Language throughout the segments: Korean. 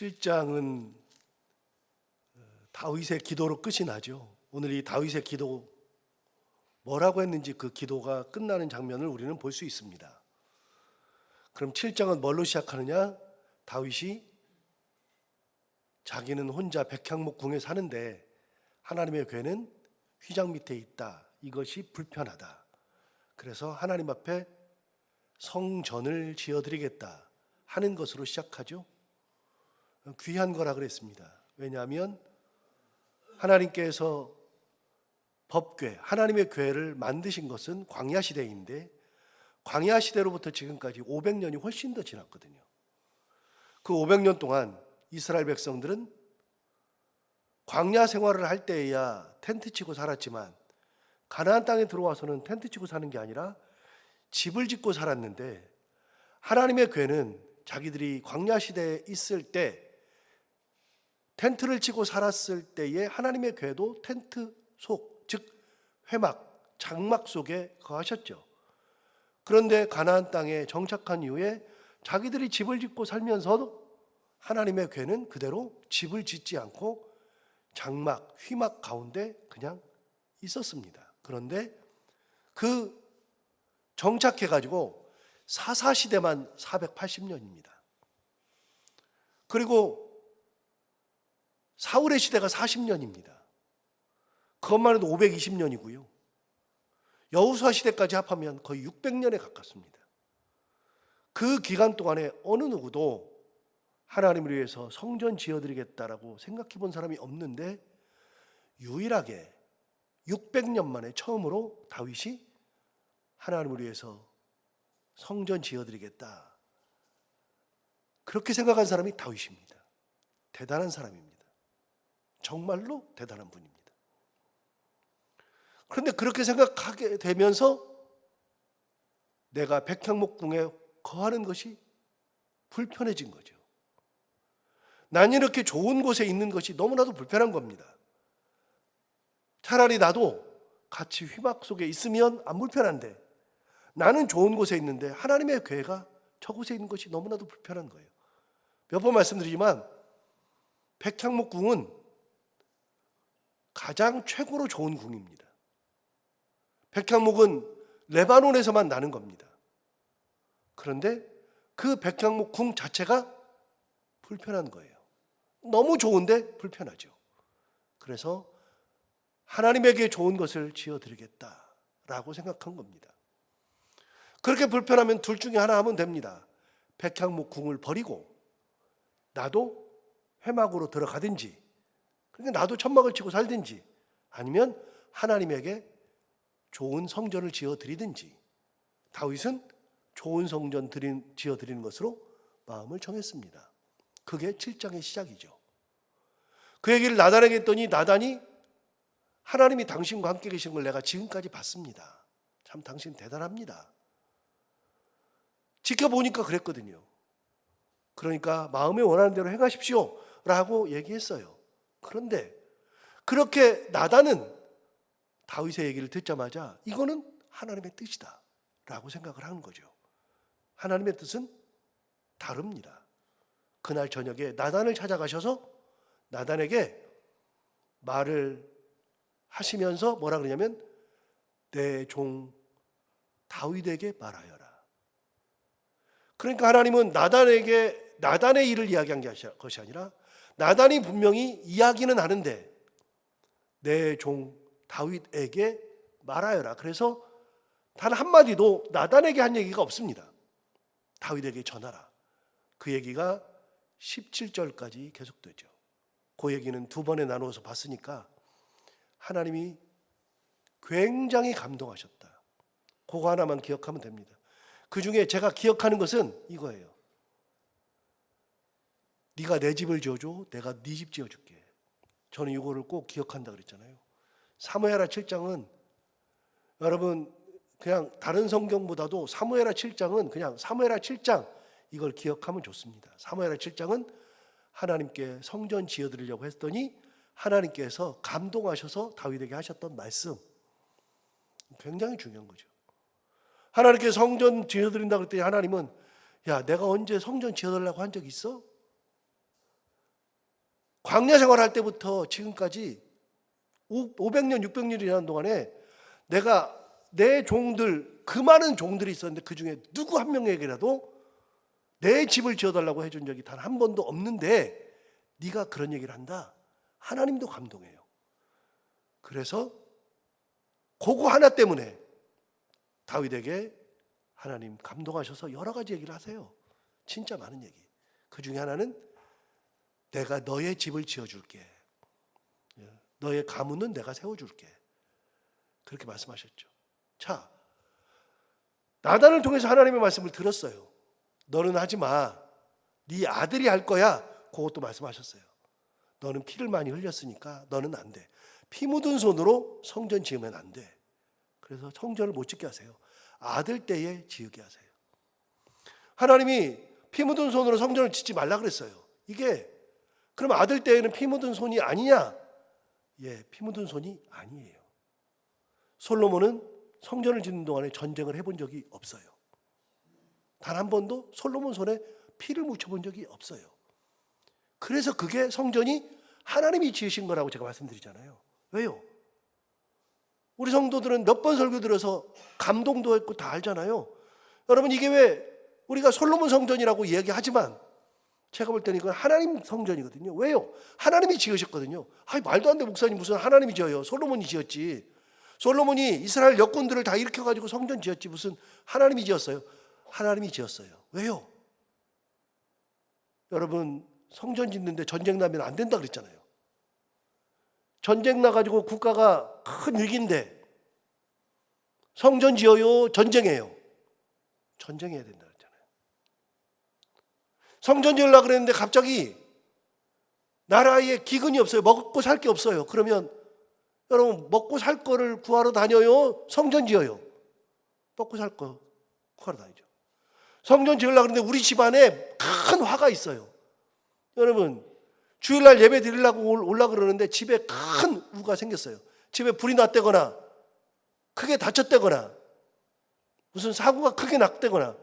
7장은 다윗의 기도로 끝이 나죠. 오늘 이 다윗의 기도 뭐라고 했는지 그 기도가 끝나는 장면을 우리는 볼 수 있습니다. 그럼 7장은 뭘로 시작하느냐? 다윗이 자기는 혼자 백향목 궁에 사는데 하나님의 궤는 휘장 밑에 있다. 이것이 불편하다. 그래서 하나님 앞에 성전을 지어드리겠다 하는 것으로 시작하죠. 귀한 거라 그랬습니다. 왜냐하면 하나님께서 법궤, 하나님의 궤를 만드신 것은 광야 시대인데 광야 시대로부터 지금까지 500년이 훨씬 더 지났거든요. 그 500년 동안 이스라엘 백성들은 광야 생활을 할 때에야 텐트 치고 살았지만 가나안 땅에 들어와서는 텐트 치고 사는 게 아니라 집을 짓고 살았는데 하나님의 궤는 자기들이 광야 시대에 있을 때 텐트를 치고 살았을 때에 하나님의 궤도 텐트 속, 즉 회막, 장막 속에 거하셨죠. 그런데 가나안 땅에 정착한 이후에 자기들이 집을 짓고 살면서도 하나님의 궤는 그대로 집을 짓지 않고 장막, 휘막 가운데 그냥 있었습니다. 그런데 그 정착해가지고 사사시대만 480년입니다. 그리고 사울의 시대가 40년입니다. 그것만 해도 520년이고요. 여호수아 시대까지 합하면 거의 600년에 가깝습니다. 그 기간 동안에 어느 누구도 하나님을 위해서 성전 지어드리겠다라고 생각해 본 사람이 없는데 유일하게 600년 만에 처음으로 다윗이 하나님을 위해서 성전 지어드리겠다. 그렇게 생각한 사람이 다윗입니다. 대단한 사람입니다. 정말로 대단한 분입니다. 그런데 그렇게 생각하게 되면서 내가 백향목궁에 거하는 것이 불편해진 거죠. 난 이렇게 좋은 곳에 있는 것이 너무나도 불편한 겁니다. 차라리 나도 같이 휘막 속에 있으면 안 불편한데 나는 좋은 곳에 있는데 하나님의 궤가 저곳에 있는 것이 너무나도 불편한 거예요. 몇 번 말씀드리지만 백향목궁은 가장 최고로 좋은 궁입니다. 백향목은 레바논에서만 나는 겁니다. 그런데 그 백향목 궁 자체가 불편한 거예요. 너무 좋은데 불편하죠. 그래서 하나님에게 좋은 것을 지어드리겠다라고 생각한 겁니다. 그렇게 불편하면 둘 중에 하나 하면 됩니다. 백향목 궁을 버리고 나도 회막으로 들어가든지, 그러니까 나도 천막을 치고 살든지, 아니면 하나님에게 좋은 성전을 지어드리든지. 다윗은 좋은 성전 지어드리는 것으로 마음을 정했습니다. 그게 7장의 시작이죠. 그 얘기를 나단에게 했더니 나단이 하나님이 당신과 함께 계신 걸 내가 지금까지 봤습니다. 참 당신 대단합니다. 지켜보니까 그랬거든요. 그러니까 마음에 원하는 대로 행하십시오 라고 얘기했어요. 그런데 그렇게 나단은 다윗의 얘기를 듣자마자 이거는 하나님의 뜻이다 라고 생각을 하는 거죠. 하나님의 뜻은 다릅니다. 그날 저녁에 나단을 찾아가셔서 나단에게 말을 하시면서 뭐라 그러냐면 내 종 다윗에게 말하여라. 그러니까 하나님은 나단의 일을 이야기한 것이 아니라 나단이 분명히 이야기는 하는데 내 종 다윗에게 말하여라. 그래서 단 한마디도 나단에게 한 얘기가 없습니다. 다윗에게 전하라. 그 얘기가 17절까지 계속되죠. 그 얘기는 두 번에 나누어서 봤으니까 하나님이 굉장히 감동하셨다. 그거 하나만 기억하면 됩니다. 그 중에 제가 기억하는 것은 이거예요. 네가 내 집을 지어줘, 내가 네 집 지어줄게. 저는 이거를 꼭 기억한다 그랬잖아요. 사무엘하 7장은 여러분 그냥 다른 성경보다도 사무엘하 7장은 그냥 사무엘하 7장 이걸 기억하면 좋습니다. 사무엘하 7장은 하나님께 성전 지어드리려고 했더니 하나님께서 감동하셔서 다윗에게 하셨던 말씀, 굉장히 중요한 거죠. 하나님께 성전 지어드린다고 했더니 하나님은 야 내가 언제 성전 지어달라고 한 적 있어? 광야 생활할 때부터 지금까지 500년, 600년이라는 동안에 내가 내 종들, 그 많은 종들이 있었는데 그 중에 누구 한 명에게라도 내 집을 지어달라고 해준 적이 단 한 번도 없는데 네가 그런 얘기를 한다. 하나님도 감동해요. 그래서 그거 하나 때문에 다윗에게 하나님 감동하셔서 여러 가지 얘기를 하세요. 진짜 많은 얘기. 그 중에 하나는 내가 너의 집을 지어줄게. 너의 가문은 내가 세워줄게. 그렇게 말씀하셨죠. 자, 나단을 통해서 하나님의 말씀을 들었어요. 너는 하지 마. 네 아들이 할 거야. 그것도 말씀하셨어요. 너는 피를 많이 흘렸으니까 너는 안 돼. 피 묻은 손으로 성전 지으면 안 돼. 그래서 성전을 못 짓게 하세요. 아들 때에 지으게 하세요. 하나님이 피 묻은 손으로 성전을 짓지 말라 그랬어요. 이게 그럼 아들 때에는 피 묻은 손이 아니냐? 예, 피 묻은 손이 아니에요. 솔로몬은 성전을 짓는 동안에 전쟁을 해본 적이 없어요. 단 한 번도 솔로몬 손에 피를 묻혀본 적이 없어요. 그래서 그게 성전이 하나님이 지으신 거라고 제가 말씀드리잖아요. 왜요? 우리 성도들은 몇 번 설교 들어서 감동도 했고 다 알잖아요. 여러분, 이게 왜 우리가 솔로몬 성전이라고 이야기하지만 제가 볼 때는 이건 하나님 성전이거든요. 왜요? 하나님이 지으셨거든요. 말도 안 돼, 목사님. 무슨 하나님이 지어요? 솔로몬이 지었지. 솔로몬이 이스라엘 역군들을 다 일으켜가지고 성전 지었지. 무슨 하나님이 지었어요? 하나님이 지었어요. 왜요? 여러분, 성전 짓는데 전쟁 나면 안 된다 그랬잖아요. 전쟁 나가지고 국가가 큰 위기인데 성전 지어요? 전쟁해요? 전쟁해야 된다 그랬잖아요. 성전 지으려고 그랬는데 갑자기 나라에 기근이 없어요. 먹고 살 게 없어요. 그러면 여러분, 먹고 살 거를 구하러 다녀요? 성전 지어요? 먹고 살 거 구하러 다니죠. 성전 지으려고 그러는데 우리 집안에 큰 화가 있어요. 여러분, 주일날 예배 드리려고 올라고 그러는데 집에 큰 우가 생겼어요. 집에 불이 났다거나 크게 다쳤다거나 무슨 사고가 크게 났다거나,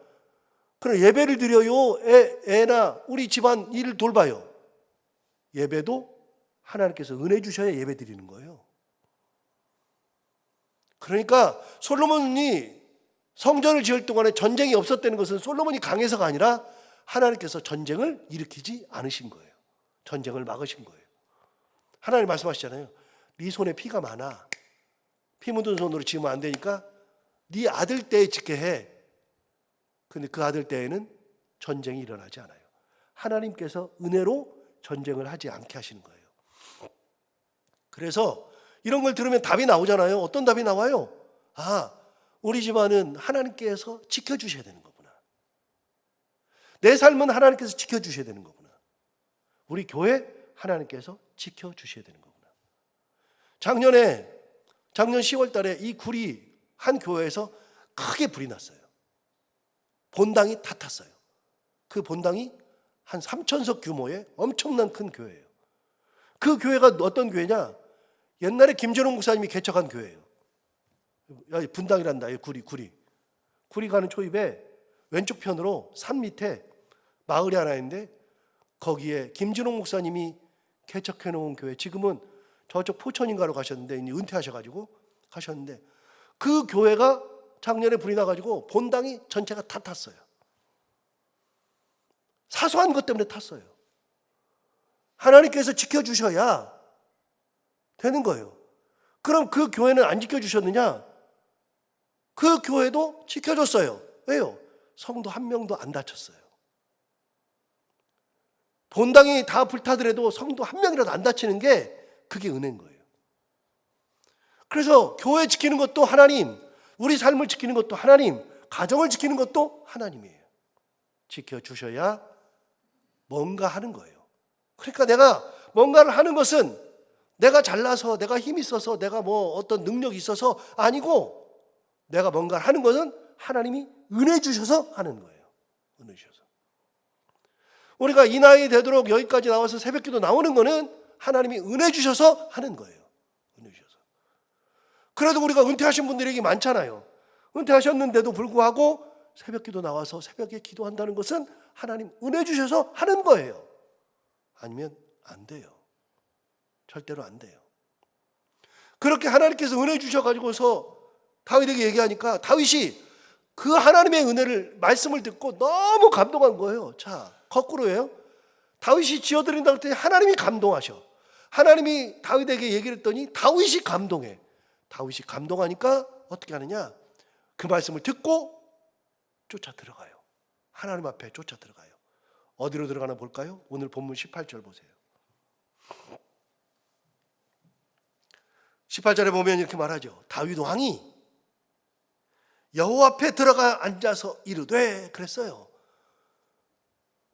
그럼 예배를 드려요? 애나 우리 집안 일을 돌봐요? 예배도 하나님께서 은혜 주셔야 예배 드리는 거예요. 그러니까 솔로몬이 성전을 지을 동안에 전쟁이 없었다는 것은 솔로몬이 강해서가 아니라 하나님께서 전쟁을 일으키지 않으신 거예요. 전쟁을 막으신 거예요. 하나님 말씀하시잖아요. 네 손에 피가 많아. 피 묻은 손으로 지으면 안 되니까 네 아들 때에 짓게 해. 근데 그 아들 때에는 전쟁이 일어나지 않아요. 하나님께서 은혜로 전쟁을 하지 않게 하시는 거예요. 그래서 이런 걸 들으면 답이 나오잖아요. 어떤 답이 나와요? 우리 집안은 하나님께서 지켜주셔야 되는 거구나. 내 삶은 하나님께서 지켜주셔야 되는 거구나. 우리 교회 하나님께서 지켜주셔야 되는 거구나. 작년 10월 달에 이 굴이 한 교회에서 크게 불이 났어요. 본당이 다 탔어요. 그 본당이 한 3,000석 규모의 엄청난 큰 교회예요. 그 교회가 어떤 교회냐? 옛날에 김준홍 목사님이 개척한 교회예요. 분당이란다. 구리 가는 초입에 왼쪽 편으로 산 밑에 마을이 하나 있는데 거기에 김준홍 목사님이 개척해 놓은 교회, 지금은 저쪽 포천인가로 가셨는데 이제 은퇴하셔가지고 가셨는데 그 교회가 작년에 불이 나가지고 본당이 전체가 다 탔어요. 사소한 것 때문에 탔어요. 하나님께서 지켜주셔야 되는 거예요. 그럼 그 교회는 안 지켜주셨느냐? 그 교회도 지켜줬어요. 왜요? 성도 한 명도 안 다쳤어요. 본당이 다 불타더라도 성도 한 명이라도 안 다치는 게 그게 은혜인 거예요. 그래서 교회 지키는 것도 하나님, 우리 삶을 지키는 것도 하나님, 가정을 지키는 것도 하나님이에요. 지켜주셔야 뭔가 하는 거예요. 그러니까 내가 뭔가를 하는 것은 내가 잘나서, 내가 힘이 있어서, 내가 뭐 어떤 능력이 있어서 아니고, 내가 뭔가를 하는 것은 하나님이 은혜 주셔서 하는 거예요. 은혜 주셔서. 우리가 이 나이 되도록 여기까지 나와서 새벽기도 나오는 거는 하나님이 은혜 주셔서 하는 거예요. 은혜 주셔서. 그래도 우리가 은퇴하신 분들이 많잖아요. 은퇴하셨는데도 불구하고 새벽기도 나와서 새벽에 기도한다는 것은 하나님 은혜 주셔서 하는 거예요. 아니면 안 돼요. 절대로 안 돼요. 그렇게 하나님께서 은혜 주셔가지고서 다윗에게 얘기하니까 다윗이 그 하나님의 은혜를 말씀을 듣고 너무 감동한 거예요. 자, 거꾸로예요. 다윗이 지어드린다고 했더니 하나님이 감동하셔. 하나님이 다윗에게 얘기를 했더니 다윗이 감동해. 다윗이 감동하니까 어떻게 하느냐? 그 말씀을 듣고 쫓아 들어가요. 하나님 앞에 쫓아 들어가요. 어디로 들어가나 볼까요? 오늘 본문 18절 보세요. 18절에 보면 이렇게 말하죠. 다윗 왕이 여호와 앞에 들어가 앉아서 이르되, 그랬어요.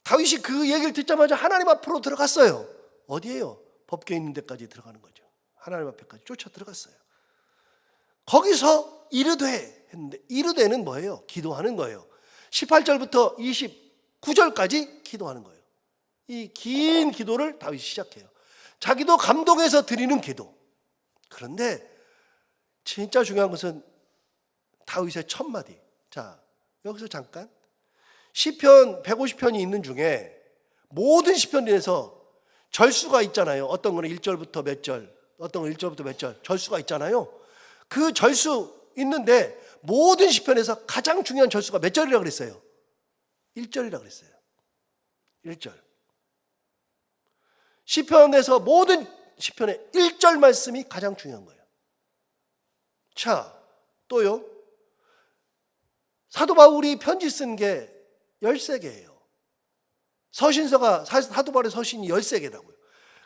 다윗이 그 얘기를 듣자마자 하나님 앞으로 들어갔어요. 어디예요? 법궤 있는 데까지 들어가는 거죠. 하나님 앞에까지 쫓아 들어갔어요. 거기서 이르되 했는데, 이르되는 뭐예요? 기도하는 거예요. 18절부터 29절까지 기도하는 거예요. 이 긴 기도를 다윗이 시작해요. 자기도 감동해서 드리는 기도. 그런데 진짜 중요한 것은 다윗의 첫 마디. 자, 여기서 잠깐, 시편 150편이 있는 중에 모든 시편에서 절수가 있잖아요. 어떤 거는 1절부터 몇 절, 어떤 건 1절부터 몇 절, 절수가 있잖아요. 그 절수 있는데 모든 시편에서 가장 중요한 절수가 몇 절이라고 그랬어요? 1절이라고 그랬어요. 1절. 시편에서 모든 시편의 1절 말씀이 가장 중요한 거예요. 자, 또요. 사도 바울이 편지 쓴 게 13개예요. 서신서가, 사도 바울의 서신이 13개라고요.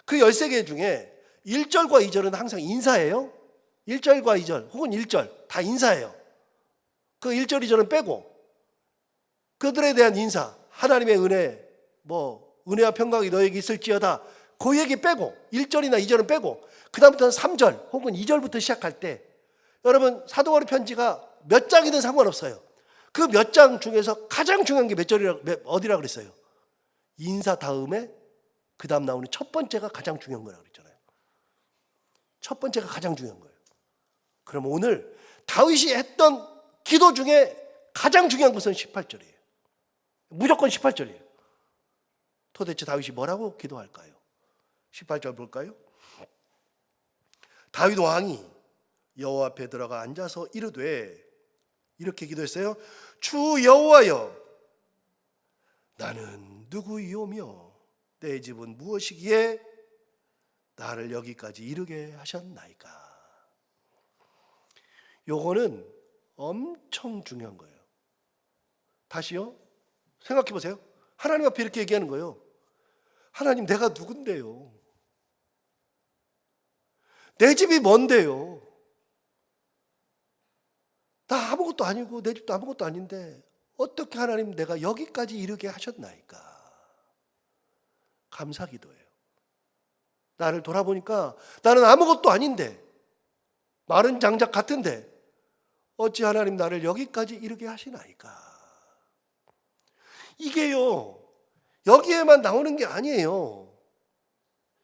그 13개 중에 1절과 2절은 항상 인사예요. 1절과 2절 혹은 1절 다 인사예요. 그 1절, 2절은 빼고 그들에 대한 인사, 하나님의 은혜, 은혜와 평강이 너에게 있을지어다, 그 얘기 빼고 1절이나 2절은 빼고 그 다음부터는 3절 혹은 2절부터 시작할 때, 여러분 사도 바울의 편지가 몇 장이든 상관없어요. 그 몇 장 중에서 가장 중요한 게 어디라 그랬어요? 인사 다음에 그 다음 나오는 첫 번째가 가장 중요한 거라고 그랬잖아요. 첫 번째가 가장 중요한 거예요. 그럼 오늘 다윗이 했던 기도 중에 가장 중요한 것은 18절이에요. 무조건 18절이에요. 도대체 다윗이 뭐라고 기도할까요? 18절 볼까요? 다윗 왕이 여호와 앞에 들어가 앉아서 이르되, 이렇게 기도했어요. 주 여호와여, 나는 누구이오며 내 집은 무엇이기에 나를 여기까지 이르게 하셨나이까. 요거는 엄청 중요한 거예요. 다시요, 생각해 보세요. 하나님 앞에 이렇게 얘기하는 거예요. 하나님, 내가 누군데요? 내 집이 뭔데요? 나 아무것도 아니고 내 집도 아무것도 아닌데 어떻게 하나님 내가 여기까지 이르게 하셨나이까. 감사 기도예요. 나를 돌아보니까 나는 아무것도 아닌데, 마른 장작 같은데 어찌 하나님 나를 여기까지 이르게 하시나이까. 이게요, 여기에만 나오는 게 아니에요.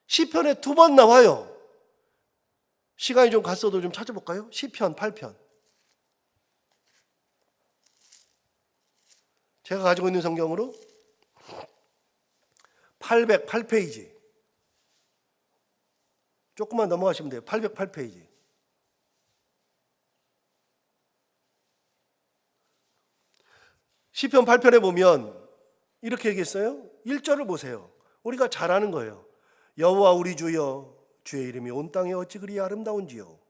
시편에 2번 나와요. 시간이 좀 갔어도 좀 찾아볼까요? 시편 8편. 제가 가지고 있는 성경으로 808페이지. 조금만 넘어가시면 돼요. 808페이지. 시편 8편에 보면 이렇게 얘기했어요. 1절을 보세요. 우리가 잘 아는 거예요. 여호와 우리 주여, 주의 이름이 온 땅에 어찌 그리 아름다운지요.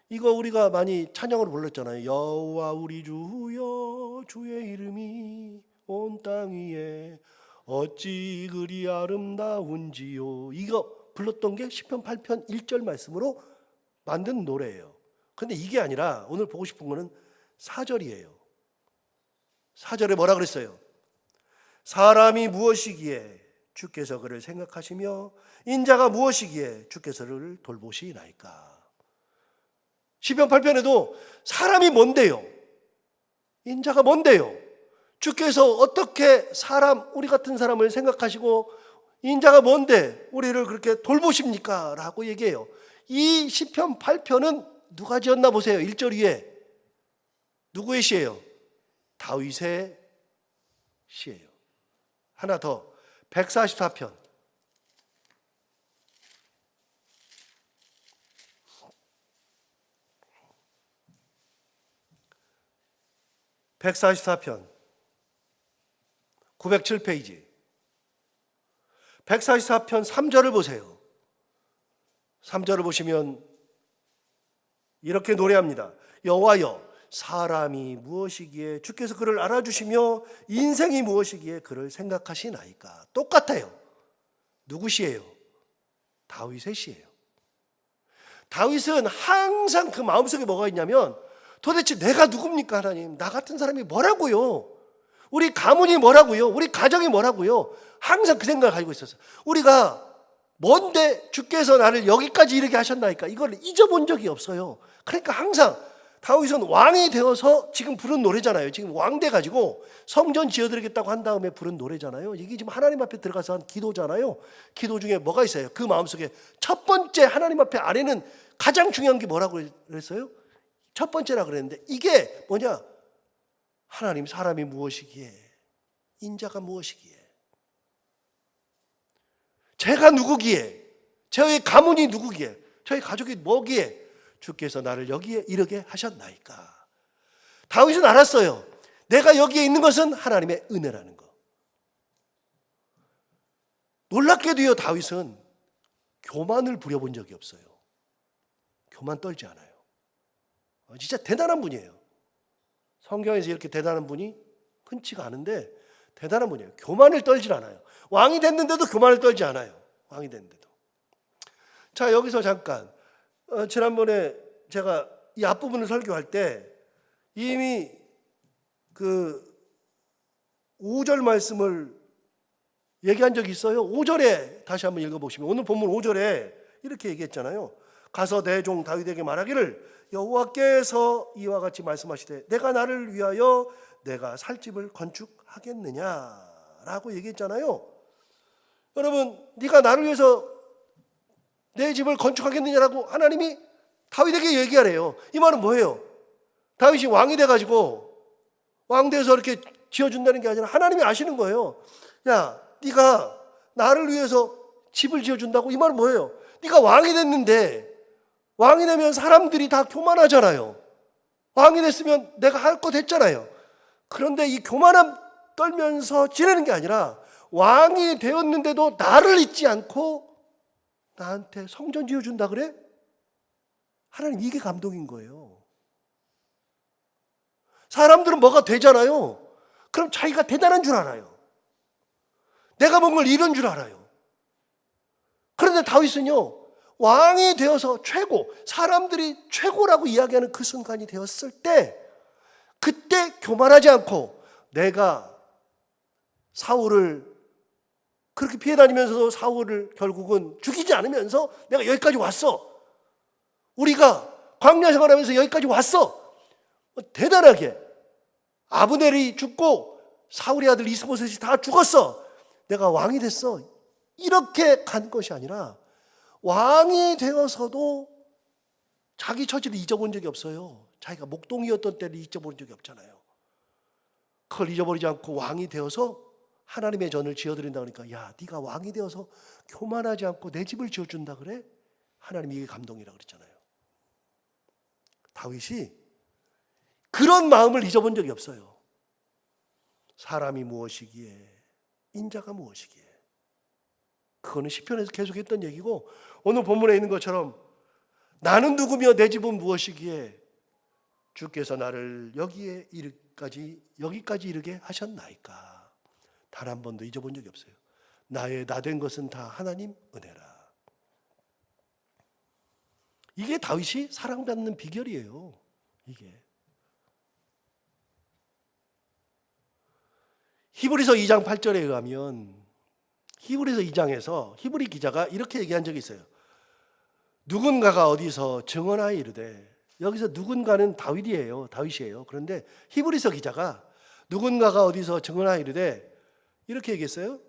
이거 우리가 많이 찬양으로 불렀잖아요. 여호와 우리 주여, 주의 이름이 온 땅 위에 어찌 그리 아름다운지요. 이거 불렀던 게 시편 8편 1절 말씀으로 만든 노래예요. 근데 이게 아니라 오늘 보고 싶은 거는 4절이에요. 4절에 뭐라 그랬어요? 사람이 무엇이기에 주께서 그를 생각하시며 인자가 무엇이기에 주께서 그를 돌보시나이까. 시편 8편에도 사람이 뭔데요? 인자가 뭔데요? 주께서 어떻게 우리 같은 사람을 생각하시고 인자가 뭔데 우리를 그렇게 돌보십니까? 라고 얘기해요. 이 시편 8편은 누가 지었나 보세요. 1절 위에 누구의 시예요? 다윗의 시예요. 하나 더, 144편. 144편 907페이지 144편 3절을 보세요. 3절을 보시면 이렇게 노래합니다. 여호와여, 사람이 무엇이기에 주께서 그를 알아주시며 인생이 무엇이기에 그를 생각하시나이까. 똑같아요. 누구 시예요? 다윗의 시예요. 다윗은 항상 그 마음속에 뭐가 있냐면, 도대체 내가 누굽니까 하나님? 나 같은 사람이 뭐라고요? 우리 가문이 뭐라고요? 우리 가정이 뭐라고요? 항상 그 생각을 가지고 있었어요. 우리가 뭔데 주께서 나를 여기까지 이르게 하셨나이까? 이걸 잊어본 적이 없어요. 그러니까 항상 다윗은 왕이 되어서 지금 부른 노래잖아요. 지금 왕 돼가지고 성전 지어드리겠다고 한 다음에 부른 노래잖아요. 이게 지금 하나님 앞에 들어가서 한 기도잖아요. 기도 중에 뭐가 있어요? 그 마음속에 첫 번째 하나님 앞에 아래는 가장 중요한 게 뭐라고 그랬어요? 첫 번째라 그랬는데 이게 뭐냐? 하나님, 사람이 무엇이기에, 인자가 무엇이기에, 제가 누구기에, 저의 가문이 누구기에, 저의 가족이 뭐기에 주께서 나를 여기에 이르게 하셨나이까. 다윗은 알았어요. 내가 여기에 있는 것은 하나님의 은혜라는 거. 놀랍게도요, 다윗은 교만을 부려본 적이 없어요. 교만 떨지 않아요. 진짜 대단한 분이에요. 성경에서 이렇게 대단한 분이 흔치가 않은데 대단한 분이에요. 교만을 떨지 않아요. 왕이 됐는데도 교만을 떨지 않아요. 왕이 됐는데도. 자, 여기서 잠깐 지난번에 제가 이 앞부분을 설교할 때 이미 그 5절 말씀을 얘기한 적이 있어요. 5절에 다시 한번 읽어보시면 오늘 본문 5절에 이렇게 얘기했잖아요. 가서 내 종 다윗에게 말하기를 여호와께서 이와 같이 말씀하시되 내가 나를 위하여 내가 살 집을 건축하겠느냐라고 얘기했잖아요. 여러분, 네가 나를 위해서 내 집을 건축하겠느냐라고 하나님이 다윗에게 얘기하래요. 이 말은 뭐예요? 다윗이 왕이 돼가지고 왕 돼서 이렇게 지어준다는 게 아니라 하나님이 아시는 거예요. 야, 네가 나를 위해서 집을 지어준다고? 이 말은 뭐예요? 네가 왕이 됐는데 왕이 되면 사람들이 다 교만하잖아요. 왕이 됐으면 내가 할 거 됐잖아요. 그런데 이 교만함 떨면서 지내는 게 아니라 왕이 되었는데도 나를 잊지 않고 나한테 성전 지어준다 그래? 하나님, 이게 감동인 거예요. 사람들은 뭐가 되잖아요. 그럼 자기가 대단한 줄 알아요. 내가 뭔가를 이룬 줄 알아요. 그런데 다윗은요, 왕이 되어서 최고, 사람들이 최고라고 이야기하는 그 순간이 되었을 때 그때 교만하지 않고 내가 사울을 그렇게 피해 다니면서도 사울을 결국은 죽이지 않으면서 내가 여기까지 왔어. 우리가 광야 생활하면서 여기까지 왔어. 대단하게 아브넬이 죽고 사울의 아들 이스보셋이 다 죽었어. 내가 왕이 됐어. 이렇게 간 것이 아니라 왕이 되어서도 자기 처지를 잊어본 적이 없어요. 자기가 목동이었던 때를 잊어본 적이 없잖아요. 그걸 잊어버리지 않고 왕이 되어서 하나님의 전을 지어드린다 그러니까 야, 네가 왕이 되어서 교만하지 않고 내 집을 지어준다 그래? 하나님이 이게 감동이라고 그랬잖아요. 다윗이 그런 마음을 잊어본 적이 없어요. 사람이 무엇이기에, 인자가 무엇이기에. 그거는 시편에서 계속했던 얘기고 오늘 본문에 있는 것처럼 나는 누구며 내 집은 무엇이기에 주께서 나를 여기까지 이르게 하셨나이까. 단 한 번도 잊어본 적이 없어요. 나 된 것은 다 하나님 은혜라. 이게 다윗이 사랑받는 비결이에요. 이게 히브리서 2장 8절에 의하면 히브리서 2장에서 히브리 기자가 이렇게 얘기한 적이 있어요. 누군가가 어디서 증언하여 이르되, 여기서 누군가는 다윗이에요. 그런데 히브리서 기자가 누군가가 어디서 증언하여 이르되 이렇게 얘기했어요.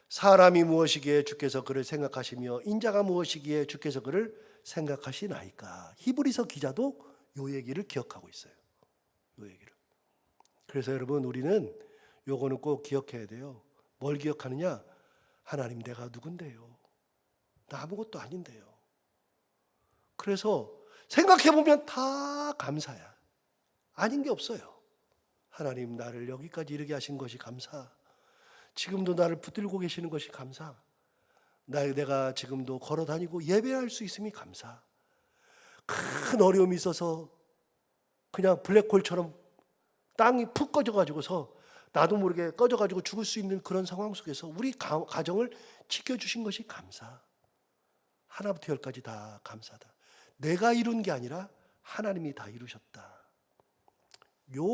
사람이 무엇이기에 주께서 그를 생각하시며 인자가 무엇이기에 주께서 그를 생각하시나이까. 히브리서 기자도 요 얘기를 기억하고 있어요. 요 얘기를. 그래서 여러분, 우리는 요거는 꼭 기억해야 돼요. 뭘 기억하느냐? 하나님, 내가 누군데요? 나 아무것도 아닌데요. 그래서 생각해보면 다 감사야. 아닌 게 없어요. 하나님, 나를 여기까지 이르게 하신 것이 감사. 지금도 나를 붙들고 계시는 것이 감사. 내가 지금도 걸어 다니고 예배할 수 있음이 감사. 큰 어려움이 있어서 그냥 블랙홀처럼 땅이 푹 꺼져가지고서 나도 모르게 꺼져가지고 죽을 수 있는 그런 상황 속에서 우리 가정을 지켜주신 것이 감사. 하나부터 열까지 다 감사다. 내가 이룬 게 아니라 하나님이 다 이루셨다. 요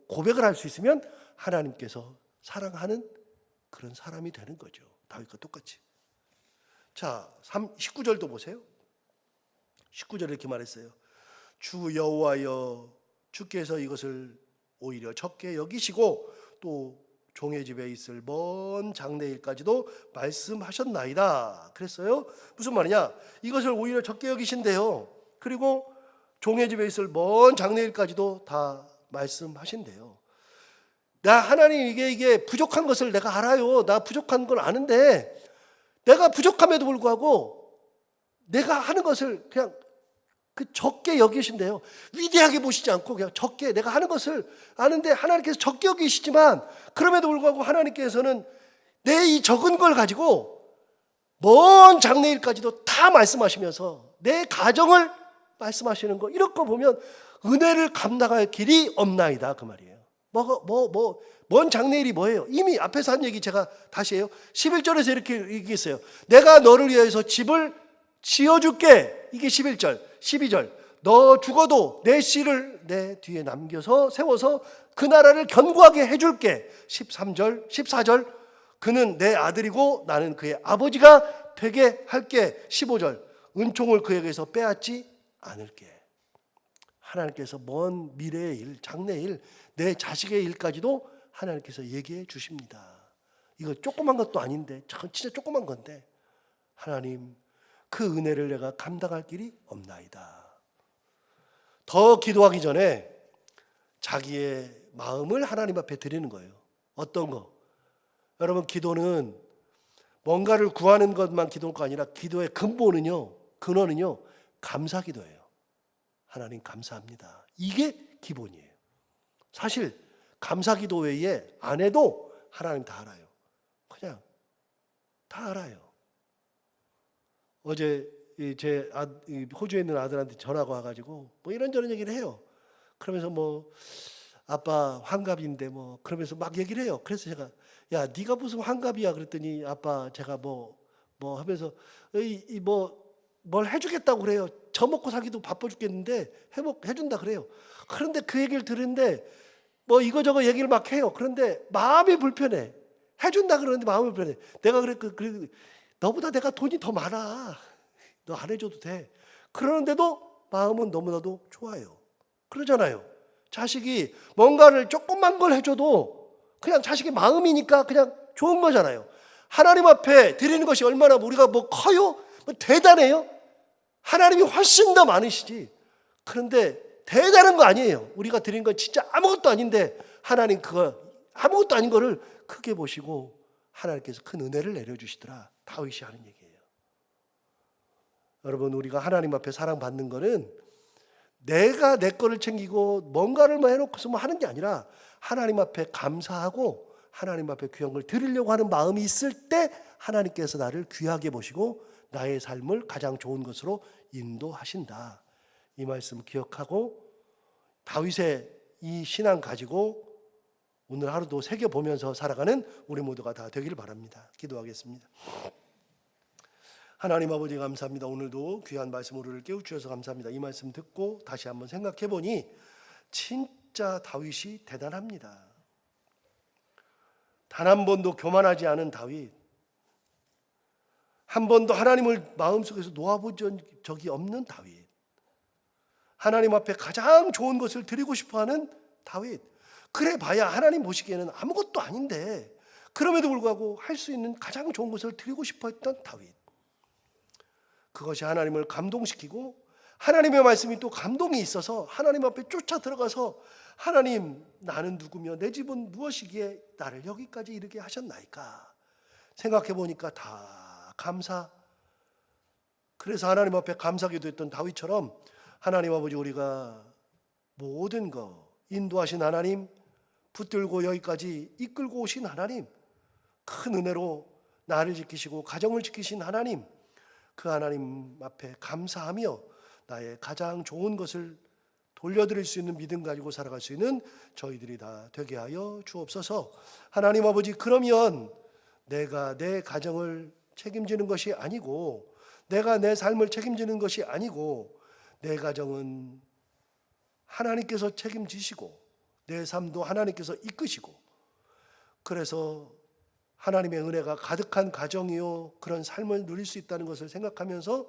고백을 할 수 있으면 하나님께서 사랑하는 그런 사람이 되는 거죠. 다윗과 똑같이. 자, 19절도 보세요. 19절에 이렇게 말했어요. 주 여호와여, 주께서 이것을 오히려 적게 여기시고 또 종의 집에 있을 먼 장래일까지도 말씀하셨나이다. 그랬어요. 무슨 말이냐? 이것을 오히려 적게 여기신대요. 그리고 종의 집에 있을 먼 장래일까지도 다 말씀하신대요. 하나님, 이게 부족한 것을 내가 알아요. 나 부족한 걸 아는데 내가 부족함에도 불구하고 내가 하는 것을 그냥 적게 여기신대요. 위대하게 보시지 않고 그냥 적게, 내가 하는 것을 아는데 하나님께서 적게 여기시지만 그럼에도 불구하고 하나님께서는 내 이 적은 걸 가지고 먼 장래일까지도 다 말씀하시면서 내 가정을 말씀하시는 거, 이런 거 보면 은혜를 감당할 길이 없나이다, 그 말이에요. 먼 장래일이 뭐예요? 이미 앞에서 한 얘기 제가 다시 해요. 11절에서 이렇게 얘기했어요. 내가 너를 위해서 집을 지어줄게. 이게 11절. 12절. 너 죽어도 내 씨를 내 뒤에 남겨서 세워서 그 나라를 견고하게 해줄게. 13절, 14절. 그는 내 아들이고 나는 그의 아버지가 되게 할게. 15절. 은총을 그에게서 빼앗지 않을게. 하나님께서 먼 미래의 일, 장래의 일, 내 자식의 일까지도 하나님께서 얘기해 주십니다. 이거 조그만 것도 아닌데, 진짜 조그만 건데, 하나님, 그 은혜를 내가 감당할 길이 없나이다. 더 기도하기 전에 자기의 마음을 하나님 앞에 드리는 거예요. 어떤 거? 여러분, 기도는 뭔가를 구하는 것만 기도가 아니라 기도의 근본은요, 근원은요, 감사 기도예요. 하나님 감사합니다. 이게 기본이에요. 사실 감사 기도 외에 안 해도 하나님 다 알아요. 그냥 다 알아요. 어제 제 호주에 있는 아들한테 전화가 와가지고 뭐 이런저런 얘기를 해요. 그러면서 뭐 아빠 환갑인데 뭐 그러면서 막 얘기를 해요. 그래서 제가, 야, 네가 무슨 환갑이야? 그랬더니 아빠 제가 뭐 하면서 뭘 해주겠다고 그래요. 저 먹고 살기도 바빠 죽겠는데 해준다 그래요. 그런데 그 얘기를 들었는데 뭐 이거저거 얘기를 막 해요. 그런데 마음이 불편해. 해준다 그러는데 마음이 불편해. 내가 그래 너보다 내가 돈이 더 많아. 너 안 해줘도 돼. 그러는데도 마음은 너무나도 좋아요. 그러잖아요. 자식이 뭔가를 조금만 걸 해줘도 그냥 자식의 마음이니까 그냥 좋은 거잖아요. 하나님 앞에 드리는 것이 얼마나 우리가 뭐 커요? 뭐 대단해요? 하나님이 훨씬 더 많으시지. 그런데 대단한 거 아니에요. 우리가 드린 건 진짜 아무것도 아닌데 하나님 그거 아무것도 아닌 거를 크게 보시고 하나님께서 큰 은혜를 내려주시더라. 다윗이 하는 얘기예요. 여러분, 우리가 하나님 앞에 사랑받는 거는 내가 내 거를 챙기고 뭔가를 뭐 해놓고서 뭐 하는 게 아니라 하나님 앞에 감사하고 하나님 앞에 귀한 걸 드리려고 하는 마음이 있을 때 하나님께서 나를 귀하게 보시고 나의 삶을 가장 좋은 것으로 인도하신다. 이 말씀 기억하고 다윗의 이 신앙 가지고 오늘 하루도 새겨보면서 살아가는 우리 모두가 다 되기를 바랍니다. 기도하겠습니다. 하나님 아버지 감사합니다. 오늘도 귀한 말씀 우리를 깨우쳐서 감사합니다. 이 말씀 듣고 다시 한번 생각해 보니 진짜 다윗이 대단합니다. 단 한 번도 교만하지 않은 다윗, 한 번도 하나님을 마음속에서 놓아본 적이 없는 다윗, 하나님 앞에 가장 좋은 것을 드리고 싶어하는 다윗. 그래 봐야 하나님 보시기에는 아무것도 아닌데 그럼에도 불구하고 할 수 있는 가장 좋은 것을 드리고 싶어 했던 다윗. 그것이 하나님을 감동시키고 하나님의 말씀이 또 감동이 있어서 하나님 앞에 쫓아 들어가서 하나님, 나는 누구며 내 집은 무엇이기에 나를 여기까지 이르게 하셨나이까. 생각해 보니까 다 감사. 그래서 하나님 앞에 감사기도 했던 다윗처럼 하나님 아버지, 우리가 모든 거 인도하신 하나님, 붙들고 여기까지 이끌고 오신 하나님, 큰 은혜로 나를 지키시고 가정을 지키신 하나님, 그 하나님 앞에 감사하며 나의 가장 좋은 것을 돌려드릴 수 있는 믿음 가지고 살아갈 수 있는 저희들이 다 되게 하여 주옵소서. 하나님 아버지, 그러면 내가 내 가정을 책임지는 것이 아니고, 내가 내 삶을 책임지는 것이 아니고, 내 가정은 하나님께서 책임지시고 내 삶도 하나님께서 이끄시고, 그래서 하나님의 은혜가 가득한 가정이요 그런 삶을 누릴 수 있다는 것을 생각하면서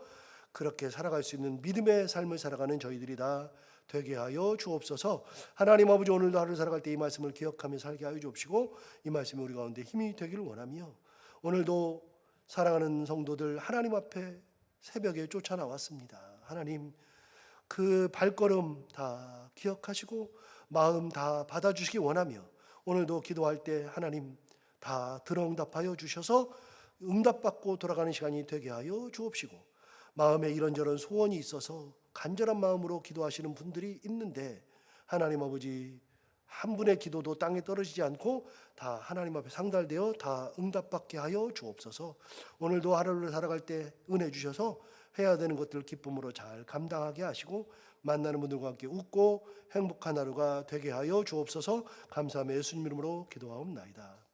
그렇게 살아갈 수 있는 믿음의 삶을 살아가는 저희들이 다 되게 하여 주옵소서. 하나님 아버지, 오늘도 하루 살아갈 때 이 말씀을 기억하며 살게 하여 주옵시고, 이 말씀이 우리 가운데 힘이 되기를 원하며, 오늘도 사랑하는 성도들 하나님 앞에 새벽에 쫓아나왔습니다. 하나님, 그 발걸음 다 기억하시고 마음 다 받아주시기 원하며, 오늘도 기도할 때 하나님 다 들어응답하여 주셔서 응답받고 돌아가는 시간이 되게 하여 주옵시고, 마음에 이런저런 소원이 있어서 간절한 마음으로 기도하시는 분들이 있는데, 하나님 아버지, 한 분의 기도도 땅에 떨어지지 않고 다 하나님 앞에 상달되어 다 응답받게 하여 주옵소서. 오늘도 하루를 살아갈 때 은혜 주셔서 해야 되는 것들 기쁨으로 잘 감당하게 하시고, 만나는 분들과 함께 웃고 행복한 하루가 되게 하여 주옵소서. 감사하며 예수님 이름으로 기도하옵나이다.